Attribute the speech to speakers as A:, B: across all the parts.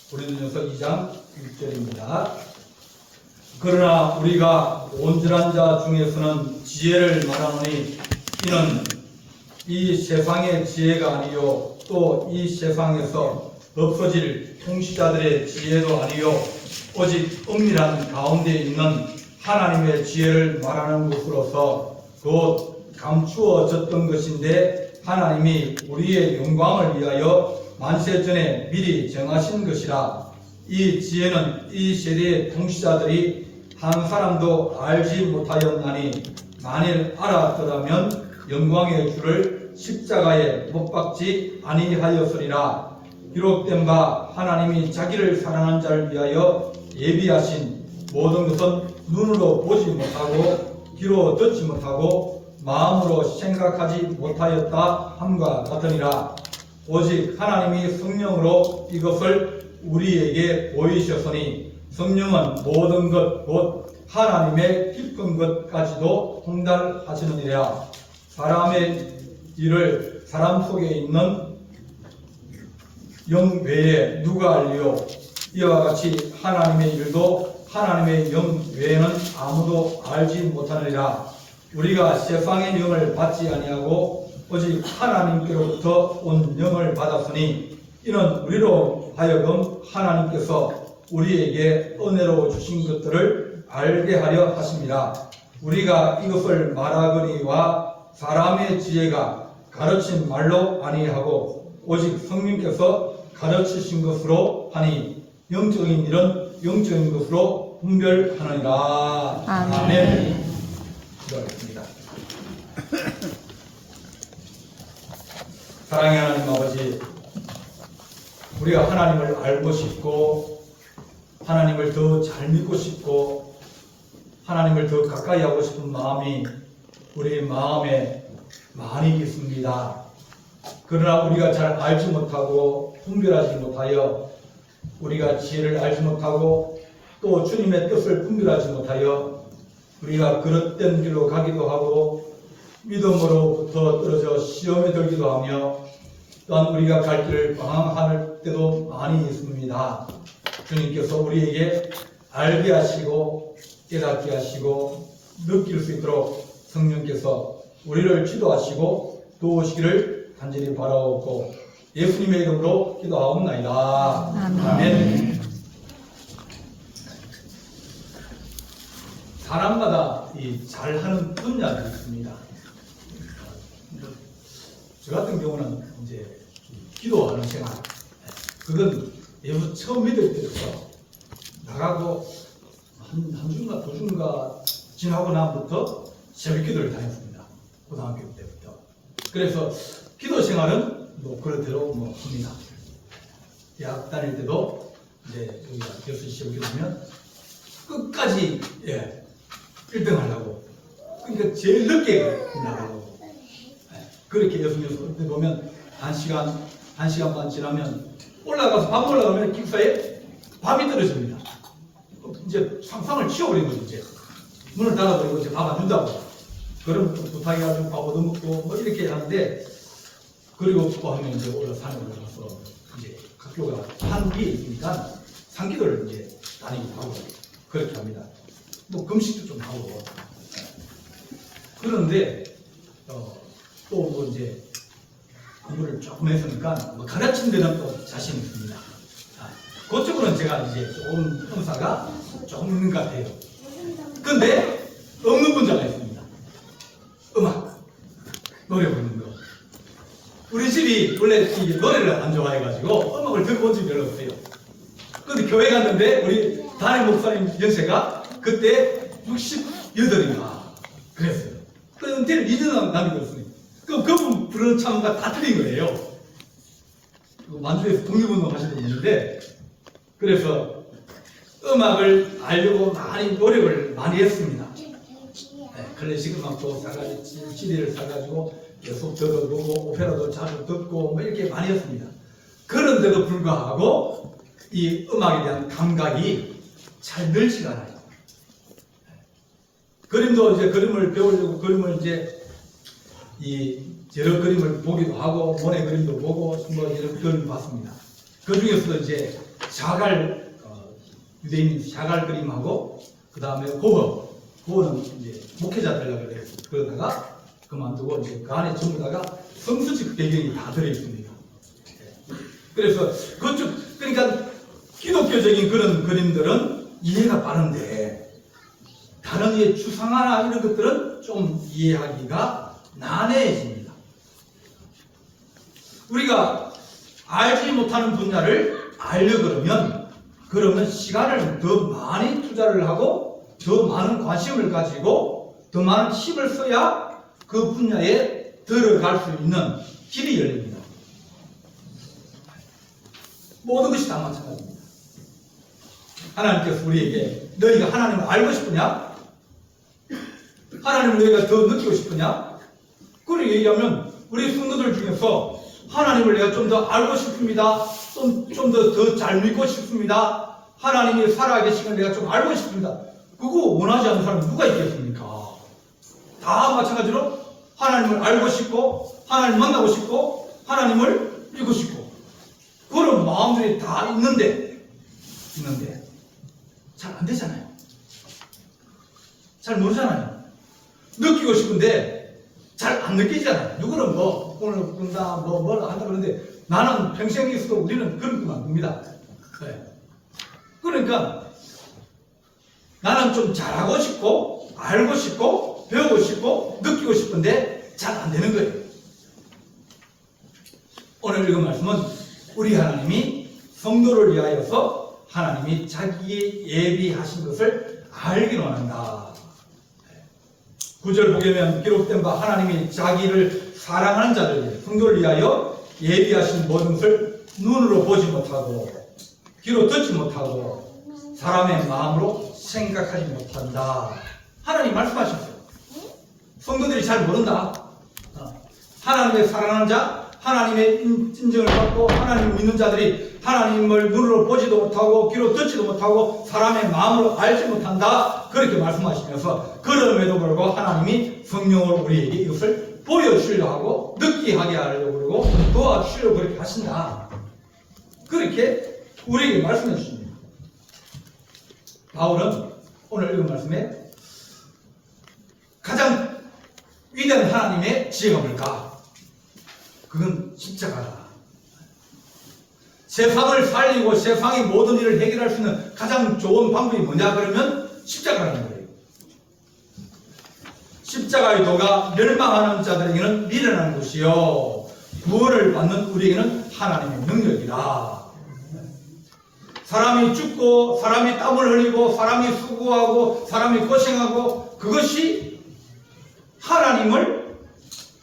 A: 고린도전서 2장 6절입니다. 그러나 우리가 온전한 자 중에서는 지혜를 말하노니 이는 이 세상의 지혜가 아니요 또 이 세상에서 없어질 통치자들의 지혜도 아니요 오직 은밀한 가운데 있는 하나님의 지혜를 말하는 것으로서 곧 감추어졌던 것인데 하나님이 우리의 영광을 위하여 만세전에 미리 정하신 것이라. 이 지혜는 이 세대의 통치자들이 한 사람도 알지 못하였나니 만일 알았더라면 영광의 주를 십자가에 못 박지 아니하였으리라. 기록된 바 하나님이 자기를 사랑하는 자를 위하여 예비하신 모든 것은 눈으로 보지 못하고 귀로 듣지 못하고 마음으로 생각하지 못하였다 함과 같으니라. 오직 하나님이 성령으로 이것을 우리에게 보이셨으니 성령은 모든 것 곧 하나님의 깊은 것까지도 통달하시느니라. 사람의 일을 사람 속에 있는 영 외에 누가 알리요? 이와 같이 하나님의 일도 하나님의 영 외에는 아무도 알지 못하느니라. 우리가 세상의 영을 받지 아니하고 오직 하나님께로부터 온 영을 받았으니 이는 우리로 하여금 하나님께서 우리에게 은혜로 주신 것들을 알게 하려 하십니다. 우리가 이것을 말하거니와 사람의 지혜가 가르친 말로 아니하고 오직 성령께서 가르치신 것으로 하니 영적인 일은 영적인 것으로 분별하느니라. 아멘. 기도하겠습니다. 사랑의 하나님 아버지, 우리가 하나님을 알고 싶고 하나님을 더 잘 믿고 싶고 하나님을 더 가까이 하고 싶은 마음이 우리 마음에 많이 있습니다. 그러나 우리가 잘 알지 못하고 분별하지 못하여 우리가 지혜를 알지 못하고 또 주님의 뜻을 분별하지 못하여 우리가 그릇된 길로 가기도 하고 믿음으로부터 떨어져 시험에 들기도 하며 또한 우리가 갈 길을 방황할 때도 많이 있습니다. 주님께서 우리에게 알게 하시고 깨닫게 하시고 느낄 수 있도록 성령께서 우리를 지도하시고 도우시기를 간절히 바라옵고 예수님의 이름으로 기도하옵나이다. 아멘. 사람마다 이 잘하는 분야가 있습니다. 저 같은 경우는 이제 기도하는 생활, 그건 예수 처음 믿을 때부터 나가고 한 주인가 두 주인가 지나고 나부터 새벽 기도를 다녔습니다. 고등학교 때부터. 그래서 기도 생활은 뭐 그렇대로 뭐 합니다. 대학 다닐 때도 이제 우리가 예수 시험 기도하면 끝까지 1등 하려고. 그러니까 제일 늦게 나가려고. 그렇게 예수님 때 보면 1시간 반 지나면 올라가서 밥 올라가면 기숙사에 밥이 떨어집니다. 이제 상상을 치워버린 거죠. 이제 문을 닫아버리고 이제 밥 안 준다고. 그럼 또 부탁해가지고 밥 얻어먹고 뭐 이렇게 하는데, 그리고 또 하면 이제 산에 올라가서 이제 학교가 산 위에 있으니까 산기도를 이제 다니기도 하고 그렇게 합니다. 뭐 금식도 좀 하고. 그런데 또 뭐 이제 공부를 조금 했으니까 뭐 가르치는 데는 또 자신 있습니다. 그쪽으로는 제가 이제 조금 형사가 조금 있는 것 같아요. 근데 없는 분자가 있습니다. 음악, 노래 부르는 거. 우리 집이 원래 이 노래를 안 좋아해가지고 음악을 들어본 적이 별로 없어요. 근데 교회 갔는데 우리 담임 목사님 연세가 그때 68인가 그랬어요. 그 은퇴를 2년 남겨뒀으니 그분 부르는 참가 다 틀린 거예요. 만주에서 독립운동 하시는 분인데, 그래서 음악을 알려고 많이 노력을 많이 했습니다. 클래식 음악도 사가지고 CD를 사가지고 계속 들어보고 오페라도 자주 듣고 뭐 이렇게 많이 했습니다. 그런데도 불구하고 이 음악에 대한 감각이 잘 늘지가 않아요. 그림도 이제 그림을 배우려고 그림을 이제 여러 그림을 보기도 하고 모네 그림도 보고 뭐 이런 그림을 봤습니다. 그 중에서도 이제 자갈, 유대인 자갈 그림하고, 그 다음에 고어는 이제 목회자 되려고 그래서 그러다가 그만두고 이제 그 안에 전부 다가 성수직 배경이 다 들어있습니다. 그래서 그러니까 기독교적인 그런 그림들은 이해가 빠른데 다른 주상화나 이런 것들은 좀 이해하기가 난해해집니다. 우리가 알지 못하는 분야를 알려 그러면 시간을 더 많이 투자를 하고 더 많은 관심을 가지고 더 많은 힘을 써야 그 분야에 들어갈 수 있는 길이 열립니다. 모든 것이 다 마찬가지입니다. 하나님께서 우리에게 너희가 하나님을 알고 싶으냐? 하나님을 너희가 더 느끼고 싶으냐? 그렇게 얘기하면 우리 성도들 중에서 하나님을 내가 좀 더 알고 싶습니다. 좀 더 잘 믿고 싶습니다. 하나님이 살아계신 걸 내가 좀 알고 싶습니다. 그거 원하지 않는 사람이 누가 있겠습니까? 다 마찬가지로 하나님을 알고 싶고 하나님 만나고 싶고 하나님을 믿고 싶고 그런 마음들이 다 있는데 잘 안 되잖아요. 잘 모르잖아요. 느끼고 싶은데 잘 안 느끼잖아요. 누구는 오늘 꾼다 뭘 한다 그러는데 나는 평생에 있어도 우리는 그런 거 안 봅니다. 네. 그러니까 나는 좀 잘하고 싶고 알고 싶고 배우고 싶고 느끼고 싶은데 잘 안 되는 거예요. 오늘 읽은 말씀은 우리 하나님이 성도를 위하여서 하나님이 자기의 예비하신 것을 알기로 한다. 9절 보면 기록된 바 하나님이 자기를 사랑하는 자들 성도를 위하여 예비하신 모든 것을 눈으로 보지 못하고 귀로 듣지 못하고 사람의 마음으로 생각하지 못한다. 하나님 말씀하셨어요. 성도들이 잘 모른다. 하나님의 사랑하는 자, 하나님의 인정을 받고 하나님을 믿는 자들이 하나님을 눈으로 보지도 못하고 귀로 듣지도 못하고 사람의 마음으로 알지 못한다. 그렇게 말씀하시면서 그럼에도 불구하고 하나님이 성령으로 우리에게 이것을 보여주려고 하고 느끼게 하게 하려고 그러고 도와주시려고 그렇게 하신다. 그렇게 우리에게 말씀해 주십니다. 바울은 오늘 읽은 말씀에 가장 위대한 하나님의 지혜가 뭘까? 그건 십자가다. 세상을 살리고 세상의 모든 일을 해결할 수 있는 가장 좋은 방법이 뭐냐 그러면 십자가라는 거예요. 십자가의 도가 멸망하는 자들에게는 미련한 것이요 구원을 받는 우리에게는 하나님의 능력이다. 사람이 죽고 사람이 땀을 흘리고 사람이 수고하고 사람이 고생하고 그것이 하나님을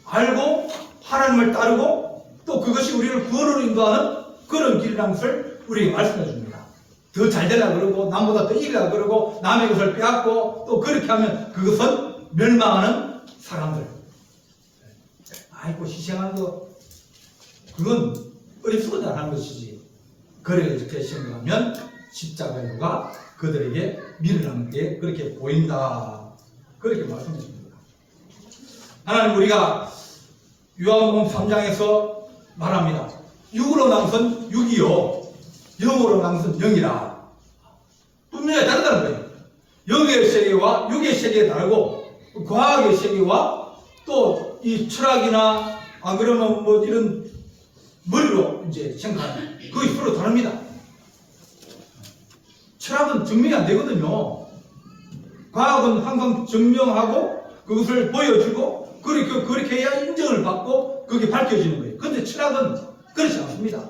A: 알고 하나님을 따르고 또 그것이 우리를 구원으로 인도하는 그런 길이라는 것을 우리에게 말씀해 줍니다. 더 잘 되려고 그러고 남보다 더 이기려고 그러고 남의 것을 빼앗고 또 그렇게 하면 그것은 멸망하는 사람들. 아이고 희생하는 거 그건 어리석어다 하는 것이지. 그렇게 생각하면 십자가의 도가 그들에게 미련한 게 그렇게 보인다. 그렇게 말씀해 줍니다. 하나님 우리가 요한복음 3장에서 말합니다. 육으로 난 것은 육이요 영으로 난 것은 영이라. 분명히 다르다는 거예요. 영의 세계와 육의 세계가 다르고 과학의 세계와 또 이 철학이나 안 그러면 뭐 이런 머리로 이제 생각하는 그것이 서로 다릅니다. 철학은 증명이 안 되거든요. 과학은 항상 증명하고 그것을 보여주고 그렇게 해야 인정을 받고 그게 밝혀지는 거예요. 그런데 철학은 그렇지 않습니다.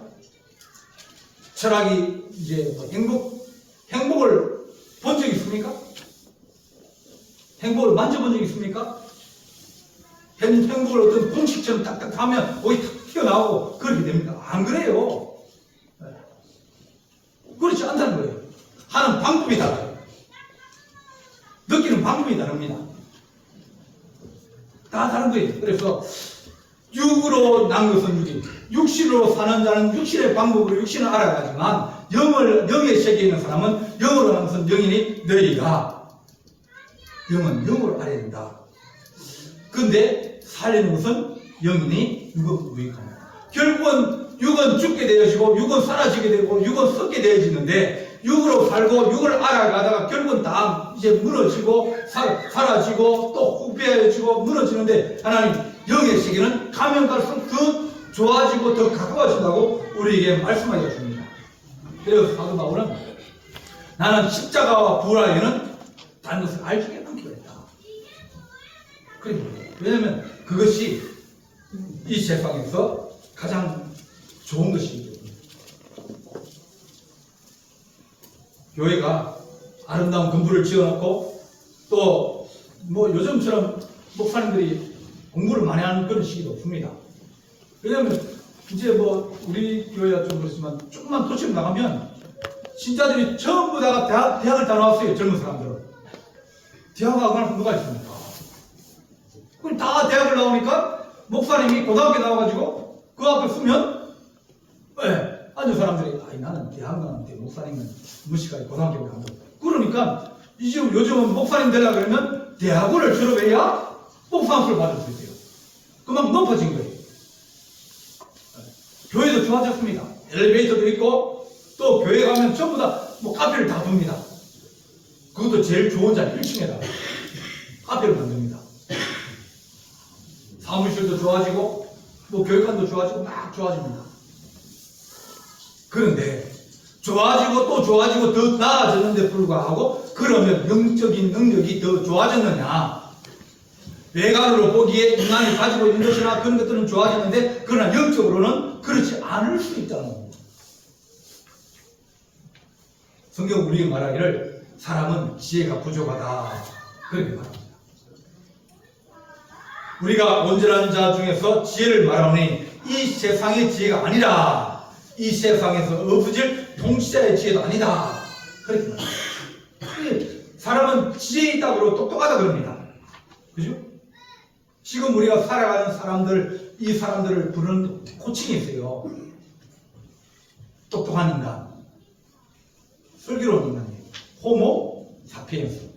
A: 철학이 이제 뭐 행복을 본 적이 있습니까? 행복을 만져본 적이 있습니까? 행복을 어떤 공식처럼 딱딱 하면 거기 탁 튀어나오고 그렇게 됩니까? 안 그래요. 그렇지 않다는 거예요. 하는 방법이 달라요. 느끼는 방법이 다릅니다. 다 다른 거예요. 그래서 육으로 난 것은 육이, 육신으로 사는 자는 육신의 방법으로 육신을 알아가지만 영의 세계에 있는 사람은 영으로 난 것은 영이니 너희가 영은 영으로 알아야 된다. 그런데 살리는 것은 영이니 유익합니다. 결국은 육은 죽게 되어지고 육은 사라지게 되고 육은 썩게 되어지는데 육으로 살고 육을 알아가다가 결국은 다 이제 무너지고 사라지고 또 후패해지고 무너지는데 하나님 영의 세계는 가면 갈수록 더 좋아지고 더 가까워진다고 우리에게 말씀하여 줍니다. 그래서 사도 바울은 나는 십자가와 부활에는 다른 것을 알지 않기로 했다. 그래요. 왜냐하면 그것이 이 세상에서 가장 좋은 것이기 때문에. 교회가 아름다운 건물을 지어놓고 또 뭐 요즘처럼 목사님들이 공부를 많이 하는 그런 시기도 없습니다. 왜냐하면 이제 뭐 우리 교회가 좀 그렇지만 조금만 도시로 나가면 신자들이 전부 다가 대학을 다 나왔어요. 젊은 사람들은. 대학 가거나 누가 있습니까? 그럼 다 대학을 나오니까 목사님이 고등학교 나와가지고 그 앞에 쓰면 앉은 사람들이 나는 대학 나왔는데 목사님은 무식하게 고등학교를 간다. 그러니까 요즘은 목사님 되려고 그러면 대학원을 졸업해야 목사학을 받을 수 있어요. 그만큼 높아진 거예요. 교회도 좋아졌습니다. 엘리베이터도 있고 또 교회 가면 전부 다 뭐 카페를 다 둡니다. 그것도 제일 좋은 자리 1층에다가 카페를 만듭니다. 사무실도 좋아지고 뭐 교육관도 좋아지고 막 좋아집니다. 그런데 좋아지고 또 좋아지고 더 나아졌는데 불구하고 그러면 영적인 능력이 더 좋아졌느냐? 외관으로 보기에 인간이 가지고 있는 것이나 그런 것들은 좋아졌는데 그러나 영적으로는 그렇지 않을 수 있다는 겁니다. 성경 우리에게 말하기를 사람은 지혜가 부족하다 그렇게 말합니다. 우리가 온전한 자 중에서 지혜를 말하니 이 세상의 지혜가 아니라 이 세상에서 없어질 통치자의 지혜도 아니다 그렇게 말합니다. 사람은 지혜 있다고 똑똑하다 그럽니다. 그죠? 지금 우리가 살아가는 사람들, 이 사람들을 부르는 호칭이 있어요. 똑똑한 인간, 슬기로운 인간이에요. 호모 사피엔스.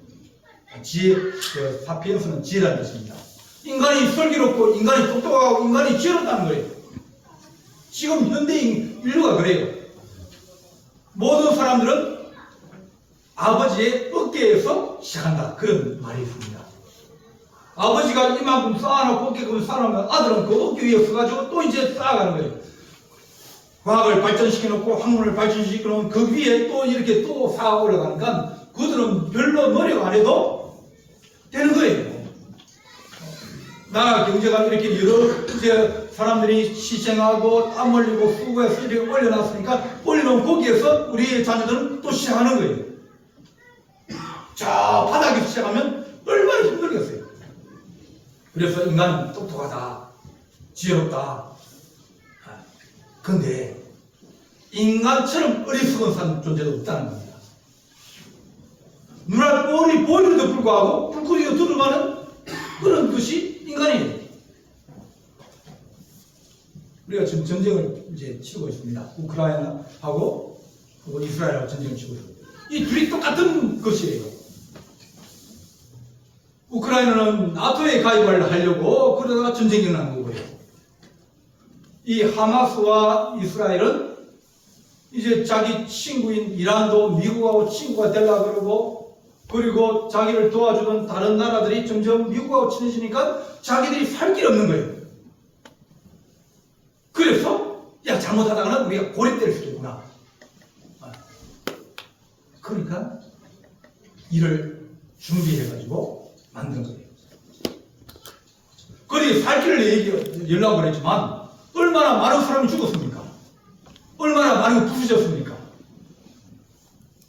A: 사피엔스는 지혜라는 뜻입니다. 인간이 슬기롭고 인간이 똑똑하고 인간이 지혜롭다는 거예요. 지금 현대인 인류가 그래요. 모든 사람들은 아버지의 어깨에서 시작한다. 그런 말이 있습니다. 아버지가 이만큼 쌓아놓고 어깨금을 쌓아놓으면 아들은 그 어깨 위에 서가지고 또 이제 쌓아가는 거예요. 과학을 발전시켜놓고 학문을 발전시켜놓으면 그 위에 또 이렇게 또 쌓아 올라가니까 그들은 별로 노력 안 해도 되는 거예요. 나라 경제가 이렇게 여러 이제 사람들이 희생하고 땀 흘리고 수고해서 이렇게 올려놨으니까 올려놓은 거기에서 우리 자녀들은 또 시작하는 거예요. 저 바닥에서 시작하면 얼마나 힘들겠어요. 그래서 인간은 똑똑하다, 지혜롭다. 근데 인간처럼 어리석은 존재도 없다는 겁니다. 눈알 뻔히 보이는데도 불구하고 불꽃이가 들어가는 그런 것이 인간이에요. 우리가 지금 전쟁을 이제 치르고 있습니다. 우크라이나하고 이스라엘하고 전쟁을 치고 있습니다. 이 둘이 똑같은 것이에요. 우크라이나는 나토에 가입을 하려고 그러다가 전쟁이 일어난 거고요. 이 하마스와 이스라엘은 이제 자기 친구인 이란도 미국하고 친구가 되려고 그러고 그리고 자기를 도와주던 다른 나라들이 점점 미국하고 친해지니까 자기들이 살 길 없는 거예요. 그래서 잘못하다가는 우리가 고립될 수도 있구나. 그러니까 이를 준비해가지고 만든 거예요. 그리 살 길을 연락을 했지만 얼마나 많은 사람이 죽었습니까? 얼마나 많이 부수졌습니까?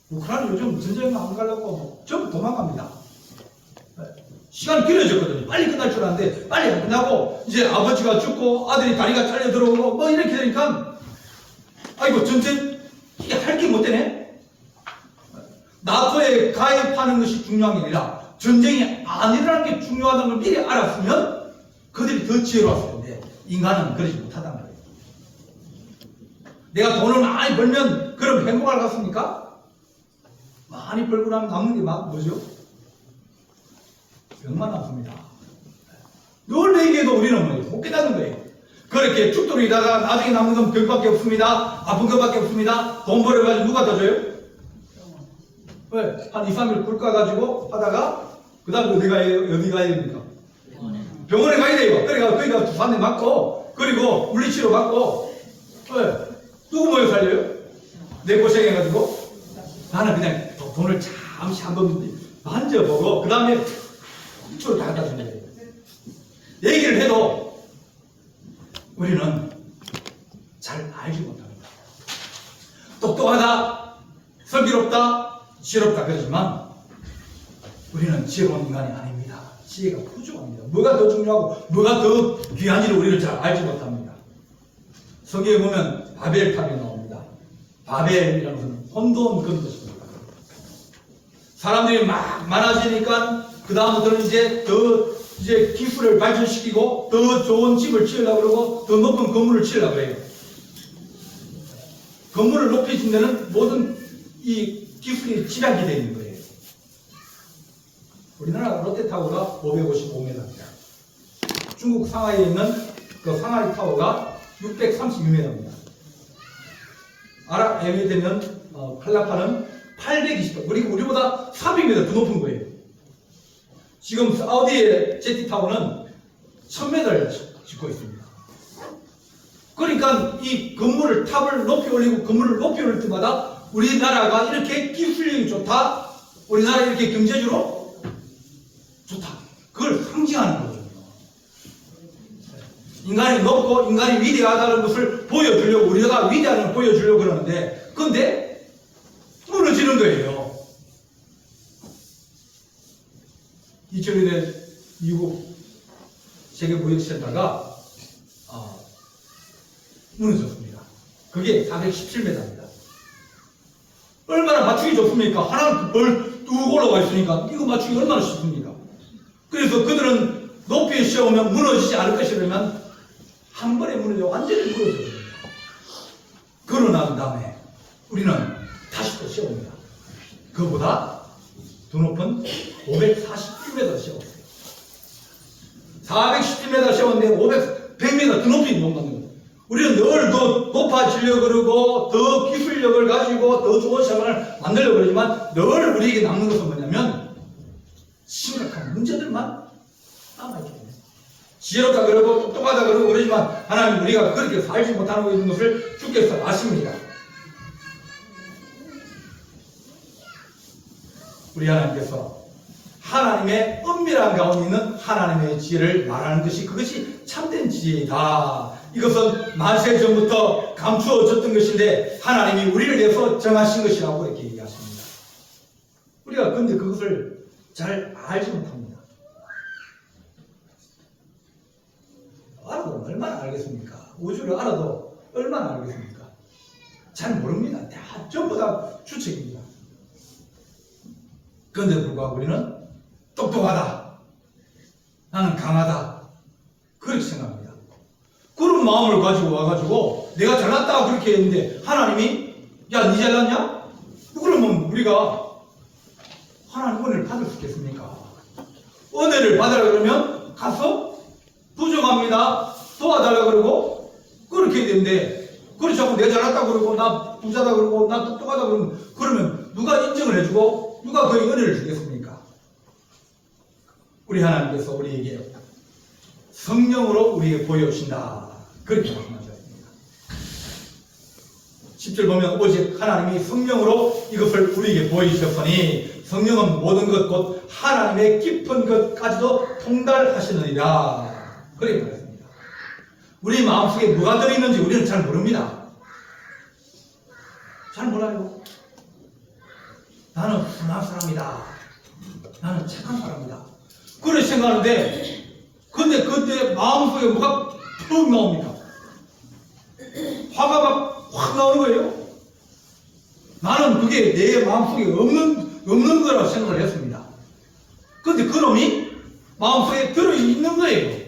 A: 우크라이나 요즘 전쟁 안 가려고 전부 도망갑니다. 시간이 길어졌거든요. 빨리 끝날 줄 알았는데 빨리 안 끝나고 이제 아버지가 죽고 아들이 다리가 잘려 들어오고 뭐 이렇게 되니까 아이고 전쟁 이게 할 게 못 되네. 나토에 가입하는 것이 중요한 게 아니라 전쟁이 안 일어나는 게 중요하다는 걸 미리 알았으면 그들이 더 지혜로웠을 텐데 인간은 그러지 못하다는 거예요. 내가 돈을 많이 벌면 그럼 행복할 것 같습니까? 많이 벌고 나면 남는 게 뭐죠? 병만 남습니다. 늘 얘기해도 우리는 못 깨닫는 거예요. 그렇게 죽도록 일하다가 나중에 남는 건 병밖에 없습니다. 아픈 것밖에 없습니다. 돈 벌어가지고 누가 더 줘요? 왜? 한 2, 3일 굴까가지고 하다가 그 다음에 어디 가야 됩니까? 병원에 가야 돼요. 그러니까 거기 가서 주사 한 대 맞고 그리고 물리치료 받고 왜? 누구 모여 살려요? 내 고생해가지고 나는 그냥 돈을 잠시 한번 만져보고 그 다음에 이쪽으로 다 갖다 준다. 얘기를 해도 우리는 잘 알지 못합니다. 똑똑하다, 슬기롭다, 지혜롭다 그러지만 우리는 지혜로운 인간이 아닙니다. 지혜가 부족합니다. 뭐가 더 중요하고 뭐가 더 귀한지를 우리는 잘 알지 못합니다. 성경에 보면 바벨탑이 나옵니다. 바벨이라는 것은 혼돈 그런 것입니다. 사람들이 막 많아지니까 그 다음부터는 이제 기술을 발전시키고 더 좋은 집을 지으려고 그러고 더 높은 건물을 지으려고 해요. 건물을 높이신 데는 모든 이 기술이 집약이 되어 있는 거예요. 우리나라 롯데타워가 555m입니다. 중국 상하이에 있는 그 상하이 타워가 632m입니다. 아랍에미리트는 칼라파는 820m. 그리고 우리보다 400m 더 높은 거예요. 지금 사우디의 제티타워는 1000m를 짓고 있습니다. 그러니까 이 건물을 탑을 높이 올리고 건물을 높이 올릴 때마다 우리나라가 이렇게 기술력이 좋다. 우리나라 이렇게 경제적으로 좋다. 그걸 상징하는 거거든요. 인간이 높고 인간이 위대하다는 것을 보여주려고 우리가 위대한 걸 보여주려고 그러는데 그런데 무너지는 거예요. 2000년에 미국 세계무역센터가 무너졌습니다. 그게 417m입니다. 얼마나 맞추기 좋습니까? 하나 뚝 올라와 있으니까 이거 맞추기 얼마나 쉽습니까? 그래서 그들은 높이 세우면 무너지지 않을 것이라면 한 번에 무너져 완전히 무너져버립니다. 그러고 난 다음에 우리는 다시 또 세웁니다. 그보다 더 높은 541m 세웠어요. 417m 세웠는데 100m 더 높이 못 만든 거예요. 우리는 늘 더 높아지려고 그러고 더 기술력을 가지고 더 좋은 생활을 만들려고 그러지만 늘 우리에게 남는 것은 뭐냐면 심각한 문제들만 남아있기 때문에 지혜롭다 그러고 똑똑하다 그러고 그러지만 하나님 우리가 그렇게 살지 못하고 있는 것을 주께서 아십니다. 우리 하나님께서 하나님의 은밀한 가운데 있는 하나님의 지혜를 말하는 것이 그것이 참된 지혜이다. 이것은 만세 전부터 감추어졌던 것인데 하나님이 우리를 위해서 정하신 것이라고 이렇게 얘기하십니다. 우리가 근데 그것을 잘 알지 못합니다. 알아도 얼마나 알겠습니까? 우주를 알아도 얼마나 알겠습니까? 잘 모릅니다. 다 전부 다 추측입니다. 그런데 불구하고 우리는 똑똑하다. 나는 강하다. 그렇게 생각합니다. 그런 마음을 가지고 와가지고 내가 잘났다 그렇게 했는데 하나님이 야, 니 잘났냐? 그러면 우리가 하나님 은혜를 받을 수 있겠습니까? 은혜를 받으라 그러면 가서 부정합니다. 도와달라 그러고 그렇게 되는데 그렇지 않고 내가 잘났다 그러고 나 부자다 그러고 나 똑똑하다 그러면 누가 인정을 해주고 누가 그의 은혜를 주겠습니까? 우리 하나님께서 우리에게 성령으로 우리에게 보여주신다. 그렇게 말씀하셨습니다. 10절 보면 오직 하나님이 성령으로 이것을 우리에게 보여주셨으니 성령은 모든 것 곧 하나님의 깊은 것까지도 통달하시느니라. 그렇게 말했습니다. 우리 마음속에 뭐가 들어있는지 우리는 잘 모릅니다. 잘 몰라요. 나는 순한 사람이다. 나는 착한 사람이다. 그렇게 생각하는데 근데 그때 마음속에 뭐가 툭 나옵니까? 화가 막 확 나오는 거예요. 나는 그게 내 마음속에 없는 거라고 생각을 했습니다. 근데 그놈이 마음속에 들어있는 거예요.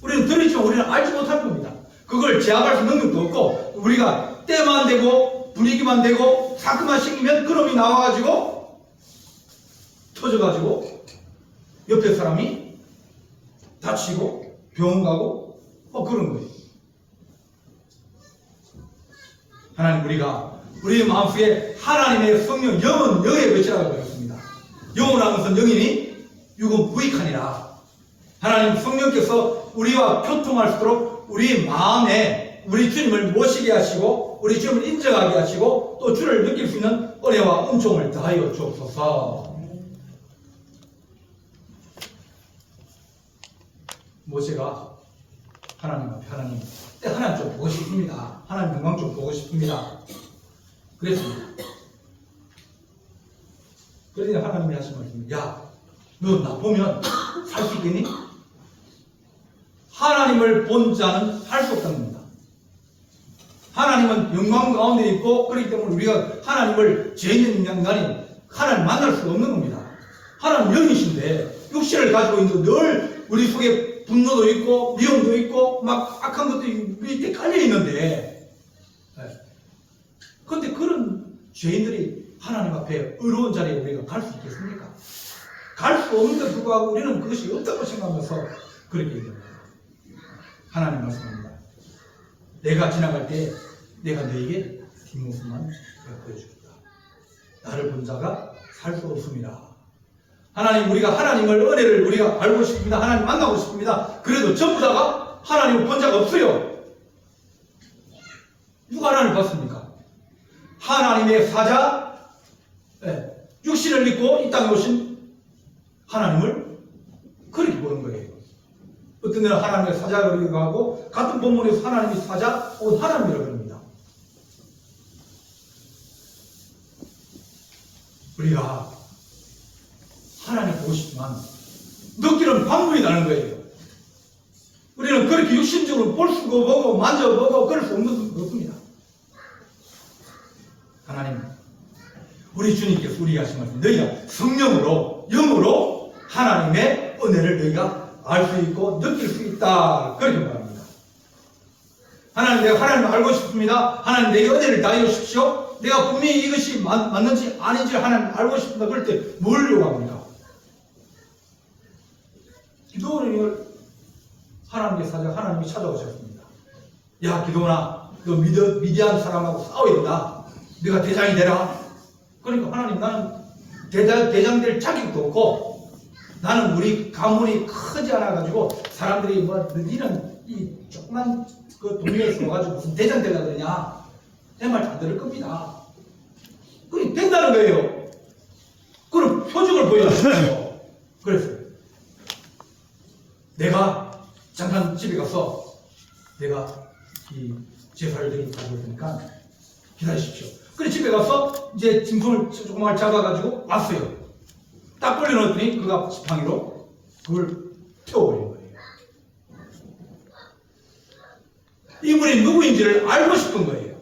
A: 우리는 들어있지만 우리는 알지 못할 겁니다. 그걸 제압할 수 있는 것도 없고 우리가 때만 되고 분위기만 되고 사건만 생기면 그놈이 나와가지고 터져가지고 옆에 사람이 다치고 병원 가고 그런 거예요. 하나님, 우리가 우리 마음속에 하나님의 성령, 영은 영의 것이라고 배웠습니다. 영이라는 것은 영이니 육은 부익하니라. 하나님 성령께서 우리와 교통할 수 있도록 우리 마음에 우리 주님을 모시게 하시고 우리 주님을 인정하게 하시고 또 주를 느낄 수 있는 은혜와 은총을 더하여 주옵소서. 모세가 하나님 앞에 하나님 좀 보고 싶습니다. 하나님 영광 좀 보고 싶습니다. 그랬습니다. 그러니 하나님이 하신 말씀이, 야, 너 나 보면 살 수 있겠니? 하나님을 본 자는 살 수 없다는 겁니다. 하나님은 영광 가운데 있고, 그렇기 때문에 우리가 하나님을 죄 있는 인간이 하나님 만날 수가 없는 겁니다. 하나님 영이신데 육신을 가지고 있는 늘 우리 속에 분노도 있고 미움도 있고 막 악한 것도 밑에 깔려 있는데, 그런데 그런 죄인들이 하나님 앞에 의로운 자리에 우리가 갈 수 있겠습니까? 갈 수 없는데 불구하고 우리는 그것이 없다고 생각하면서 그렇게 얘기합니다. 하나님 말씀합니다. 내가 지나갈 때 내가 너에게 뒷모습만 보여주겠다. 나를 본 자가 살 수 없습니다. 하나님, 우리가 하나님을, 은혜를 우리가 알고 싶습니다. 하나님 만나고 싶습니다. 그래도 전부 다가 하나님을 본 자가 없어요. 누가 하나님을 봤습니까? 하나님의 사자, 육신을 입고 이 땅에 오신 하나님을 그렇게 보는 거예요. 어떤 데는 하나님의 사자가 그러기도 하고, 같은 본문에서 하나님이 사자 혹은 하나님이라고 합니다. 우리가 하나님 보고 싶지만 느끼는 방법이 나는 거예요. 우리는 그렇게 육신적으로 볼 수가 보고 만져보고 그럴 수 없습니다. 하나님, 우리 주님께서 우리가 하신 말씀, 너희가 성령으로 영으로 하나님의 은혜를 너희가 알 수 있고 느낄 수 있다, 그렇게 말합니다. 하나님, 내가 하나님을 알고 싶습니다. 하나님, 내게 은혜를 다해 주십시오. 내가 분명히 이것이 맞는지 아닌지 하나님 알고 싶습니다. 그럴 때 뭘 요구합니까? 기도원을 하나님의 사자 하나님이 찾아오셨습니다. 야, 기도원아, 너 미디안 사람하고 싸워야 된다. 네가 대장이 되라. 그러니까 하나님, 나는 대장 될 자격도 없고, 나는 우리 가문이 크지 않아가지고 사람들이 니는 이 조그만 그 동네에서 와가지고 무슨 대장 되려 그러냐, 내 말 다 들을 겁니다. 그게 된다는 거예요. 그럼 표적을 보여주십시오. 그랬어요. 내가 잠깐 집에 가서 내가 이 제사를 드리고 가지고 있으니까 기다리십시오. 그래, 집에 가서 이제 짐승을 조금만 잡아가지고 왔어요. 딱 걸려놓았더니 그가 지팡이로 그걸 태워버린 거예요. 이분이 누구인지를 알고 싶은 거예요.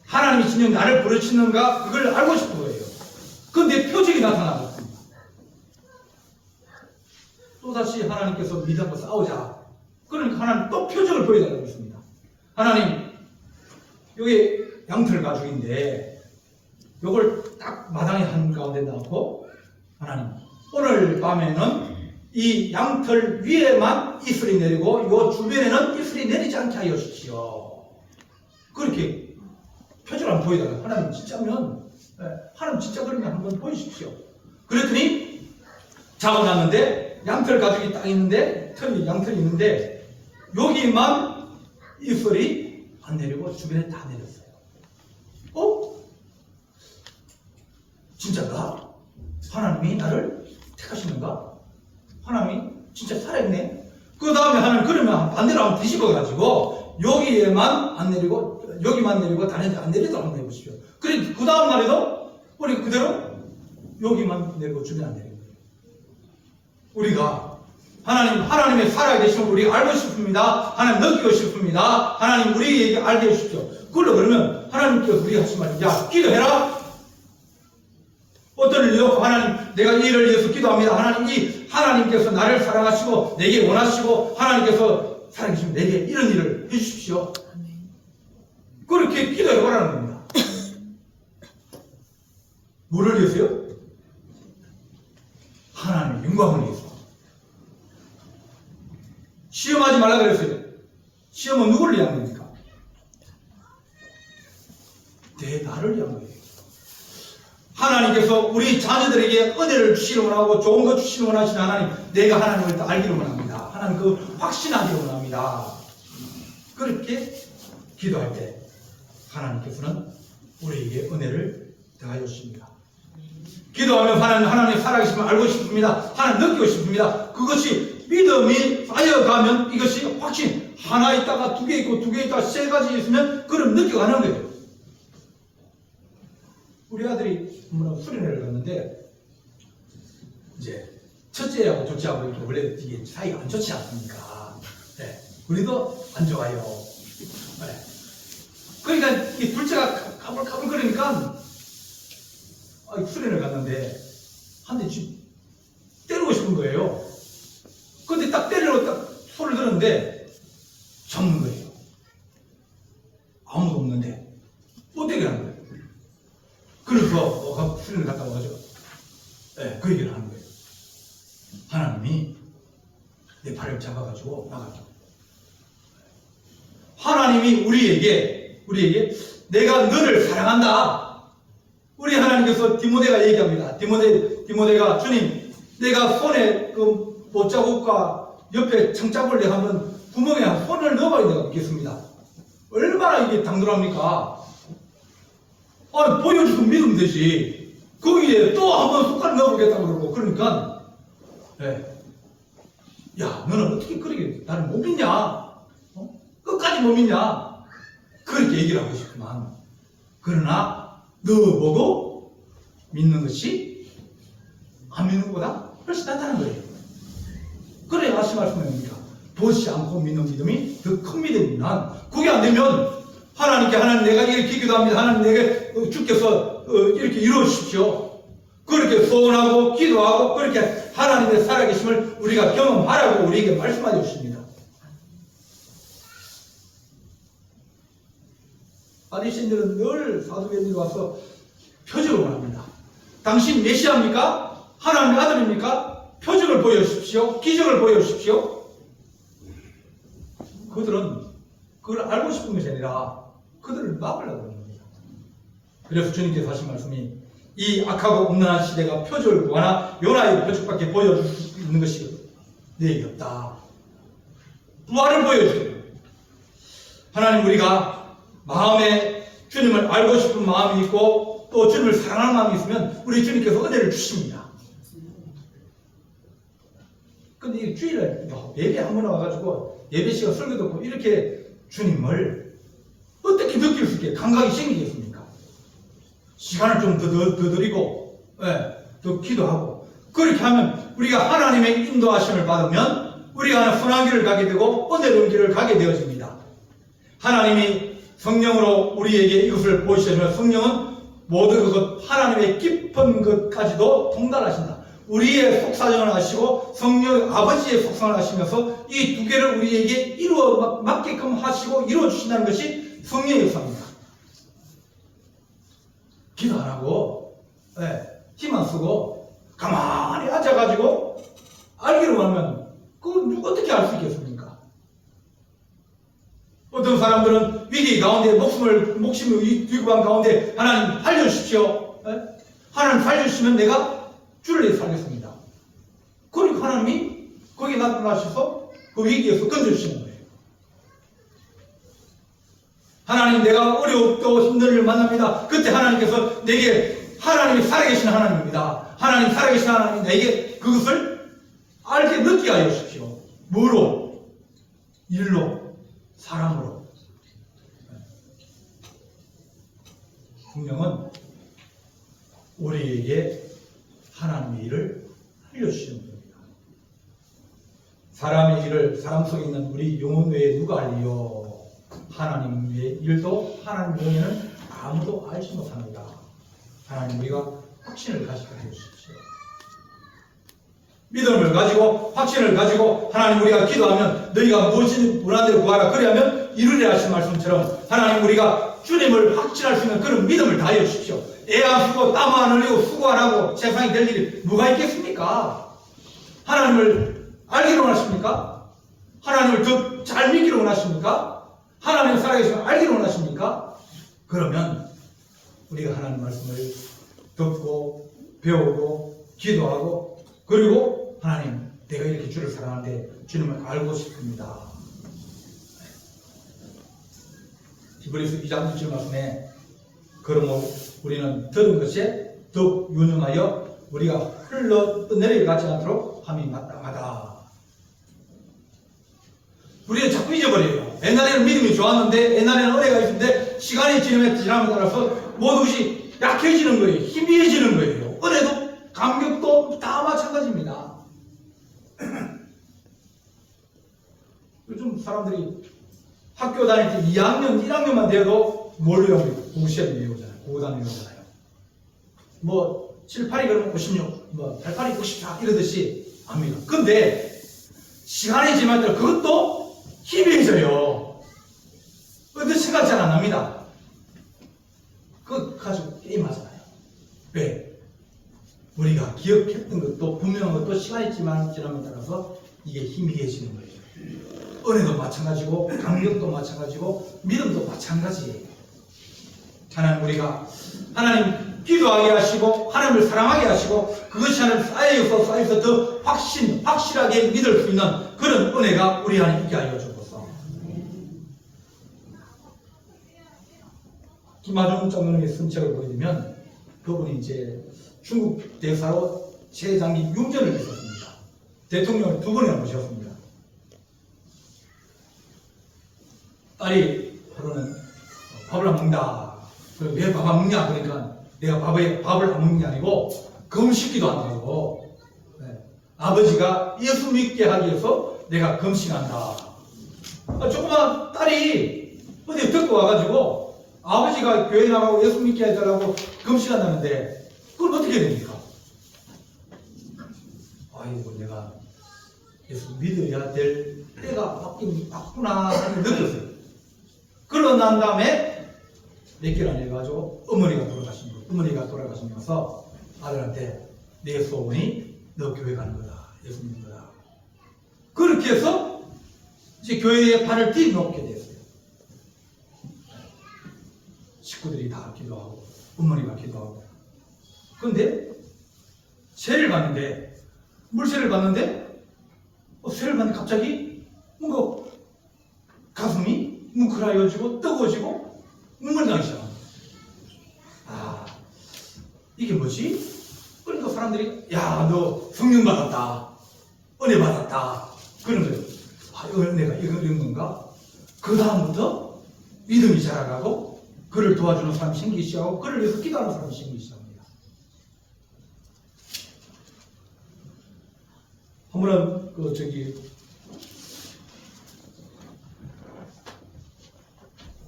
A: 하나님이 진정 나를 부르시는가, 그걸 알고 싶은 거예요. 그런데 표적이 나타나거든요. 또다시 하나님께서 믿음으로 싸우자. 그러니까 하나님 또 표적을 보여달라고 했습니다. 하나님, 여기 양털 가죽인데 요걸 딱 마당에 한가운데 넣고, 하나님, 오늘 밤에는 이 양털 위에만 이슬이 내리고 요 주변에는 이슬이 내리지 않게 하여 주십시오. 그렇게 표적을 한번 보여달라고. 하나님 진짜면, 하나님 진짜 그러면 한번 보여주십시오. 그랬더니 자고 났는데 양털 가죽이 딱 있는데, 양털이 있는데 여기만 이슬이 안 내리고 주변에 다 내렸어요. 진짜가? 하나님이 나를 택하시는가? 하나님이 진짜 살아있네? 그 다음에 하나님, 그러면 반대로 한번 뒤집어가지고 여기에만 안 내리고 여기만 내리고 다른 데 안 내리도록 한번 해보십시오. 그래, 그 다음 날에도 우리 그대로 여기만 내리고 주변에 안 내리고. 우리가 하나님의 살아계심을 우리가 알고 싶습니다. 하나님 느끼고 싶습니다. 하나님 우리에게 알게 해주십시오. 그러면 하나님께서 우리가 하신 말씀, 야, 기도해라. 어떤 일을 놓고 하나님, 내가 이 일을 위해서 기도합니다. 하나님께서 나를 사랑하시고 내게 원하시고 하나님께서 살아계시면 내게 이런 일을 해주십시오. 그렇게 기도해보라는 겁니다. 뭐를 위해서요? 하나님의 영광을 위해서. 시험하지 말라 그랬어요. 시험은 누구를 위한 겁니까? 내 나를 위한 거예요. 하나님께서 우리 자녀들에게 은혜를 주시기를 원하고 좋은 것 주시기를 원하시는 하나님, 내가 하나님을 알기를 원합니다. 하나님 그 확신하기를 원합니다. 그렇게 기도할 때 하나님께서는 우리에게 은혜를 더하여 주십니다. 기도하면 하나님 살아계심을 알고 싶습니다. 하나님 느끼고 싶습니다. 그것이 믿음이 쌓여가면 이것이 확신, 하나 있다가 두 개 있고 두 개 있다가 세 가지 있으면 그럼 느껴가는 거예요. 우리 아들이 수련회를 갔는데 이제 첫째하고 둘째하고 이렇게 원래 이게 사이가 안 좋지 않습니까? 네. 우리도 안 좋아요. 네. 그러니까 이 둘째가 까불까불거리니까 수련을 갔는데 한 대 때리고 싶은 거예요. 근데 딱 때리려고 딱 손을 들었는데 잡는 거예요. 아무도 없는데 못 때리게 하는 거예요. 그래서 수련을 갔다 와가지고 그 얘기를 하는 거예요. 하나님이 내 팔을 잡아가지고 나가죠. 하나님이 우리에게 내가 너를 사랑한다. 우리 하나님께서 디모데가 얘기합니다. 디모데가 주님, 내가 손에 그 못자국과 옆에 창자벌레 하면 구멍에 손을 넣어봐야 내가 믿겠습니다. 얼마나 이게 당돌합니까? 보여주면 믿으면 되지. 거기에 또 한번 숟가락 넣어보겠다고 그러고, 그러니까, 야, 너는 어떻게 그렇게 나를 못 믿냐? 끝까지 못 믿냐? 그렇게 얘기를 하고 싶지만, 그러나, 너 보고 믿는 것이 안 믿는 것보다 훨씬 낫다는 거예요. 그래, 다시 말씀드립니다. 보지 않고 믿는 믿음이 더 큰 믿음이나, 그게 안 되면, 하나님 내가 이렇게 기도합니다. 하나님 내게 주께서 이렇게 이루어주십시오. 그렇게 소원하고 기도하고 그렇게 하나님의 살아계심을 우리가 경험하라고 우리에게 말씀하여 주십니다. 바리새인들은 늘 사두개인들이 와서 표적을 원합니다. 당신 메시아입니까? 하나님의 아들입니까? 표적을 보여주십시오. 기적을 보여주십시오. 그들은 그걸 알고 싶은 것이 아니라 그들을 막으려고 하는 겁니다. 그래서 주님께서 하신 말씀이 이 악하고 음란한 시대가 표적을 구하나 요나의 표적밖에 보여줄 수 있는 것이 내게 없다. 부활을 보여주세요. 하나님, 우리가 마음에 주님을 알고 싶은 마음이 있고 또 주님을 사랑하는 마음이 있으면 우리 주님께서 은혜를 주십니다. 근데 이 주일에 예배 한 번 와가지고 예배 시간 설교 듣고 이렇게 주님을 어떻게 느낄 수 있게 감각이 생기겠습니까? 시간을 좀 더 드리고 더 기도하고 그렇게 하면 우리가 하나님의 인도하심을 받으면 우리가 선한 길을 가게 되고 은혜로운 길을 가게 되어집니다. 하나님이 성령으로 우리에게 이것을 보이시면 성령은 모든 것 하나님의 깊은 것까지도 통달하신다. 우리의 속사정을 하시고 성령 아버지의 속성을 하시면서 이 두 개를 우리에게 이루어 맞게끔 하시고 이루어 주신다는 것이 성령의 역사입니다. 기도 안 하고 힘 안 쓰고 가만히 앉아가지고 알기로 하면 그걸 어떻게 알 수 있겠습니까? 어떤 사람들은 위기 가운데 목숨을 위급한 가운데 하나님 살려주십시오. 하나님 살려주시면 내가 주를 위해 살겠습니다. 그러니까 하나님이 거기에 나타나셔서 그 위기에서 건져주시는 거예요. 하나님, 내가 어렵고 힘든 일을 만납니다. 그때 하나님께서 내게 하나님이 살아계신 하나님입니다. 하나님 살아계신 하나님 내게 그것을 알게 느끼게 하여 주십시오. 뭐로? 일로, 사랑으로. 성령은 우리에게 하나님의 일을 알려주시는 겁니다. 사람의 일을 사람 속에 있는 우리 영혼 외에 누가 알리요? 하나님의 일도 하나님 외에는 아무도 알지 못합니다. 하나님, 우리가 확신을 가지게 해주십시오. 믿음을 가지고 확신을 가지고 하나님, 우리가 기도하면 너희가 무엇이든 원하는 대로 구하라 그리하면 이루리라 하신 말씀처럼 하나님, 우리가 주님을 확신할 수 있는 그런 믿음을 다하여 주십시오. 애 안 쓰고 땀 안 흘리고 수고 안 하고 세상에 될 일이 뭐가 있겠습니까? 하나님을 알기를 원하십니까? 하나님을 더 잘 믿기를 원하십니까? 하나님 살아계시면 알기를 원하십니까? 그러면 우리가 하나님 말씀을 듣고 배우고 기도하고 그리고 하나님 내가 이렇게 주를 사랑하는데 주님을 알고 싶습니다. 히브리서 2장 1절 말씀에 그러므로 우리는 들은 것에 더욱 유능하여 우리가 흘러 떠내려가지 않도록 함이 마땅하다. 우리는 자꾸 잊어버려요. 옛날에는 믿음이 좋았는데 옛날에는 은혜가 있었는데 시간이 지남에 따라서 모든 것이 약해지는 거예요. 희미해지는 거예요. 은혜도 감격도 다 마찬가지입니다. 요즘 사람들이 학교 다닐 때 2학년, 1학년만 되어도 뭘 외웁니까? 고시험 외우잖아요. 고단 외우잖아요. 뭐 7, 8이 그러면 56, 뭐 8, 8이 64 이러듯이 압니다. 근데 시간이 지나면 그것도 희미해져요. 근데 생각 잘 안 납니다. 그거 가지고 게임하잖아요. 왜? 우리가 기억했던 것도 분명한 것도 시간이 지나면 따라서 이게 희미해지는 거예요. 은혜도 마찬가지고 감격도 마찬가지고 믿음도 마찬가지예요. 하나님 우리가 하나님 기도하게 하시고 하나님을 사랑하게 하시고 그것이 하나님 쌓여서 더 확실하게 믿을 수 있는 그런 은혜가 우리 안에 있게 하여 주옵소서. 김하중 장로님의 선책을 보게 되면 그분이 이제 중국 대사로 최장기 6년을 있었습니다. 대통령을 2번이나 모셨습니다. 딸이 하루는 밥을 안 먹는다. 왜 밥 안 먹냐? 그러니까 내가 밥을 안 먹는 게 아니고 금식기도 한다고. 네. 아버지가 예수 믿게 하기 위해서 내가 금식한다. 조그만 딸이 어디 듣고 와가지고 아버지가 교회 나가고 예수 믿게 해달라고 금식한다는데 그걸 어떻게 됩니까? 아이고 내가 예수 믿어야 될 때가 왔구나 하는 느꼈어요. 그러고 난 다음에 몇 개월 안 해가지고 어머니가 돌아가시면서 아들한테 내 소원이 너 교회 가는 거다. 예수 믿는 거다. 그렇게 해서 이제 교회에 발을 디뎌놓게 됐어요. 식구들이 다 기도하고 어머니가 기도하고 그런데 세를 봤는데 물세를 봤는데 세를 봤는데 갑자기 뭔가 가슴이 뭉클해지고 뜨거워지고 눈물이 나기 시작합니다. 아 이게 뭐지? 그러니까 사람들이 야 너 성령 받았다 은혜 받았다 그런 거예요. 아 은혜가 이런 건가? 그 다음부터 믿음이 자라가고 그를 도와주는 사람이 생기기 시작하고 그를 위해서 기도하는 사람이 생기기 시작합니다. 한 번은 그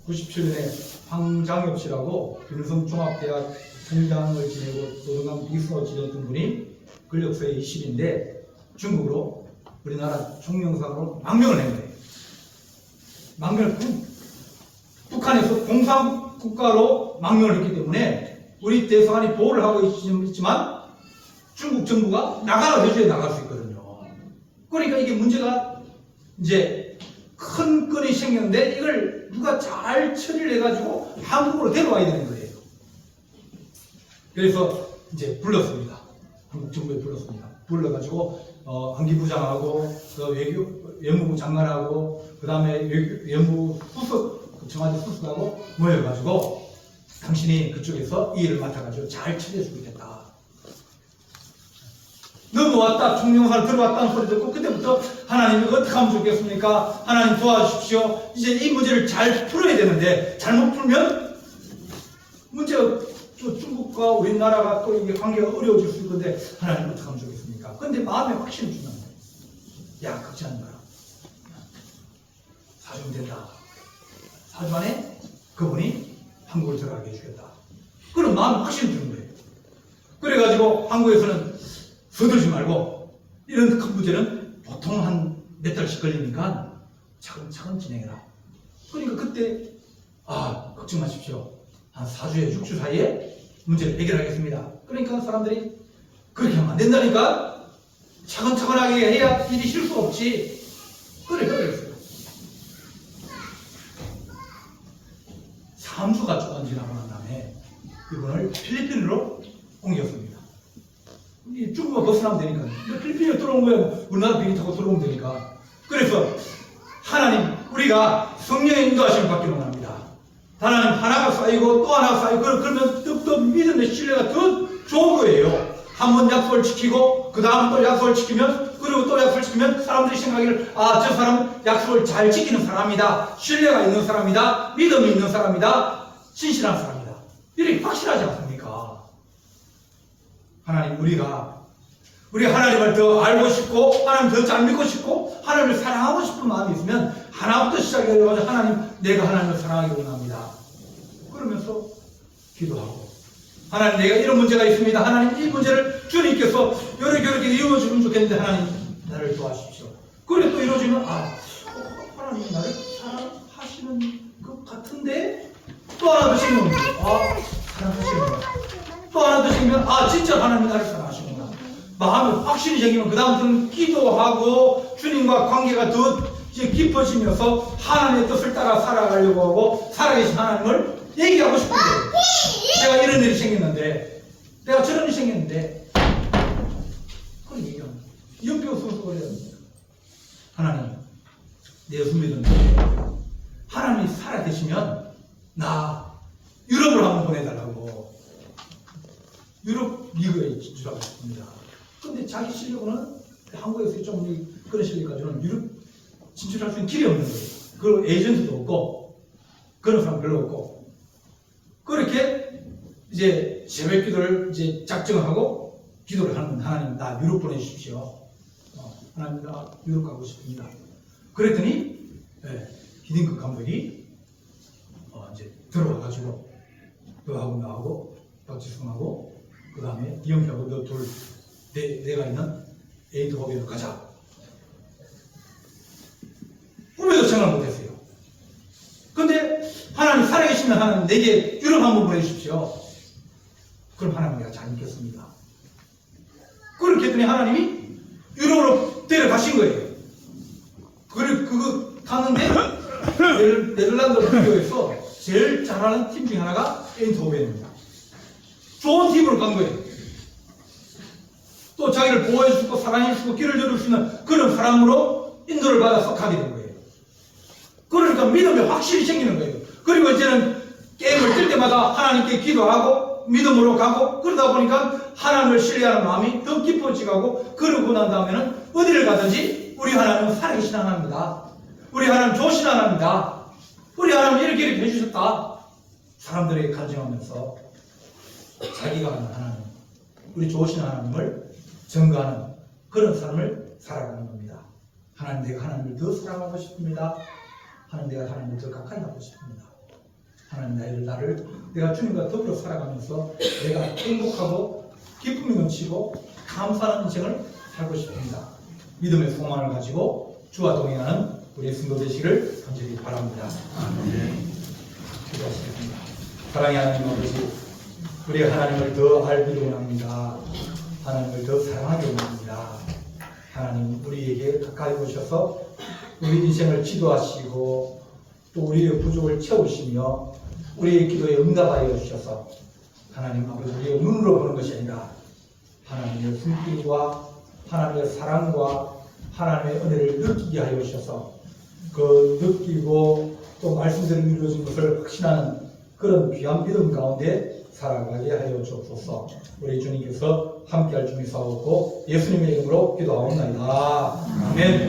A: 97년에 황장엽 씨라고 김성종합대학 총장을 지내고 노동당 비서로 지냈던 분이 근력서의 20인데 중국으로 우리나라 총영사로 망명을 한 거예요. 망명을 북한에서 공산국가로 망명을 했기 때문에 우리 대사관이 보호를 하고 있지만 중국 정부가 나가라 해줘야 나갈 수 있거든요. 그러니까 이게 문제가 이제 큰 건이 생겼는데 이걸 누가 잘 처리를 해가지고 한국으로 데려와야 되는 거예요. 그래서 이제 불렀습니다. 한국 정부에 불렀습니다. 불러가지고 안기부장하고 외무부 장관하고 그 다음에 외무부 수석 청와대 수석하고 모여가지고 당신이 그쪽에서 이 일을 맡아가지고 잘 처리해주고 있겠다. 넘어왔다 총영사를 들어왔다는 소리 듣고 그때부터 하나님이 어떻게 하면 좋겠습니까? 하나님 도와주십시오. 이제 이 문제를 잘 풀어야 되는데 잘못 풀면 문제가 중국과 우리나라가 또 이게 관계가 어려워질 수 있는데 하나님 어떻게 하면 좋겠습니까? 근데 마음에 확신을 준단 말이에요. 야 걱정하지 마라. 4주 된다. 4주 안에 그분이 한국을 들어가게 해주겠다. 그런 마음에 확신을 주는 거예요. 그래가지고 한국에서는 서두르지 말고 이런 큰 문제는 보통 한 몇 달씩 걸리니까 차근차근 진행해라. 그러니까 그때 걱정 마십시오. 한 4주에 6주 사이에 문제를 해결하겠습니다. 그러니까 사람들이 그렇게 하면 안 된다니까 차근차근하게 해야 일이 실수 없지. 그랬어요. 이분을 필리핀으로 옮겼습니다. 이 중국만 벗어나면 되니까. 필리핀에 들어온 거예요. 우리나라 비행기 타고 들어오면 되니까. 그래서 하나님, 우리가 성령의 인도하심을 받기를 원합니다. 하나님 하나가 쌓이고 또 하나가 쌓이고 그러면 더 믿음의 신뢰가 더 좋은 거예요. 한 번 약속을 지키고 그 다음 또 약속을 지키면 그리고 또 약속을 지키면 사람들이 생각하기를 저 사람은 약속을 잘 지키는 사람이다. 신뢰가 있는 사람이다. 믿음이 있는 사람이다. 신실한 사람이다. 이렇게 확실하지 않습니까? 하나님, 우리 하나님을 더 알고 싶고 하나님 더 잘 믿고 싶고 하나님을 사랑하고 싶은 마음이 있으면 하나부터 시작해가지고 하나님, 내가 하나님을 사랑하기 원합니다. 그러면서 기도하고 하나님, 내가 이런 문제가 있습니다. 하나님, 이 문제를 주님께서 이렇게 이루어주면 좋겠는데 하나님, 나를 도와주십시오. 그래 또 이루어지면 하나님이 나를 사랑하시는 것 같은데 또 하나 더 생기면 사랑하시는구나. 또 하나 더 생기면 진짜 하나님이 나를 사랑하시는구나. 마음이 확실히 생기면 그 다음부터는 기도하고 주님과 관계가 더 깊어지면서 하나님의 뜻을 따라 살아가려고 하고 살아계신 하나님을 얘기하고 싶은 거예요. 내가 이런 일이 생겼는데, 내가 저런 일이 생겼는데, 그런 얘기합니다. 연병 소속을 해야 됩니다. 하나님, 내 예수 믿는데 하나님이 살아계시면 나 유럽을 한번 보내달라고. 유럽 리그에 진출하고 싶습니다. 근데 자기 실력으로는 한국에서 좀 그런 실력 가지고는 유럽 진출할 수 있는 길이 없는 거예요. 그 에이전트도 없고 그런 사람 별로 없고. 그렇게 이제 새벽 기도를 이제 작정을 하고 기도를 하는, 하나님, 나 유럽 보내주십시오. 하나님, 나 유럽 가고 싶습니다. 그랬더니 히딩크 감독이 이제 들어와가지고 너하고 나하고 박지성하고 그 다음에 이영표하고 너 둘 내가 있는 에인드호벤으로 가자. 꿈에도 생각 못했어요. 근데 하나님, 살아계시면 하나님, 내게 유럽 한번 보내주십시오. 그럼 하나님, 내가 잘 믿겠습니다. 그렇게 했더니 하나님이 유럽으로 데려가신 거예요. 그거 갔는데 네덜란드 대표에서 제일 잘하는 팀 중에 하나가 에인드호벤입니다. 좋은 팀으로 간 거예요. 또 자기를 보호해주고 사랑해주고 길을 열어줄 수 있는 그런 사람으로 인도를 받아서 가게 된 거예요. 그러니까 믿음이 확실히 생기는 거예요. 그리고 이제는 게임을 뛸 때마다 하나님께 기도하고 믿음으로 가고 그러다 보니까 하나님을 신뢰하는 마음이 더 깊어지고 그러고 난 다음에는 어디를 가든지 우리 하나님은 살아계신 하나님이다. 우리 하나님 좋으신 하나님이다. 우리 하나님 이렇게 해주셨다. 사람들에게 간증하면서 자기가 하는 하나님, 우리 좋으신 하나님을 증거하는 그런 삶을 살아가는 겁니다. 하나님, 내가 하나님을 더 사랑하고 싶습니다. 하나님, 내가 하나님을 더 가까이 하고 싶습니다. 하나님, 내가 주님과 더불어 살아가면서 내가 행복하고 기쁨이 넘치고 감사하는 인생을 살고 싶습니다. 믿음의 소망을 가지고 주와 동행하는 우리 성도 되시기를 간절히 바랍니다. 기도하시겠습니다. 사랑의 하나님 아버지, 우리 하나님을 더 알기를 원합니다. 하나님을 더 사랑하기 원합니다. 하나님, 우리에게 가까이 오셔서 우리 인생을 지도하시고 또 우리의 부족을 채우시며 우리의 기도에 응답하여 주셔서 하나님 아버지, 우리의 눈으로 보는 것이 아니라 하나님의 손길과 하나님의 사랑과 하나님의 은혜를 느끼게 하여 주셔서 그 느끼고 또 말씀대로 이루어진 것을 확신하는 그런 귀한 믿음 가운데 살아가게 하여 주옵소서. 우리 주님께서 함께할 주님 사옵고 예수님의 이름으로 기도하옵나이다. 아멘.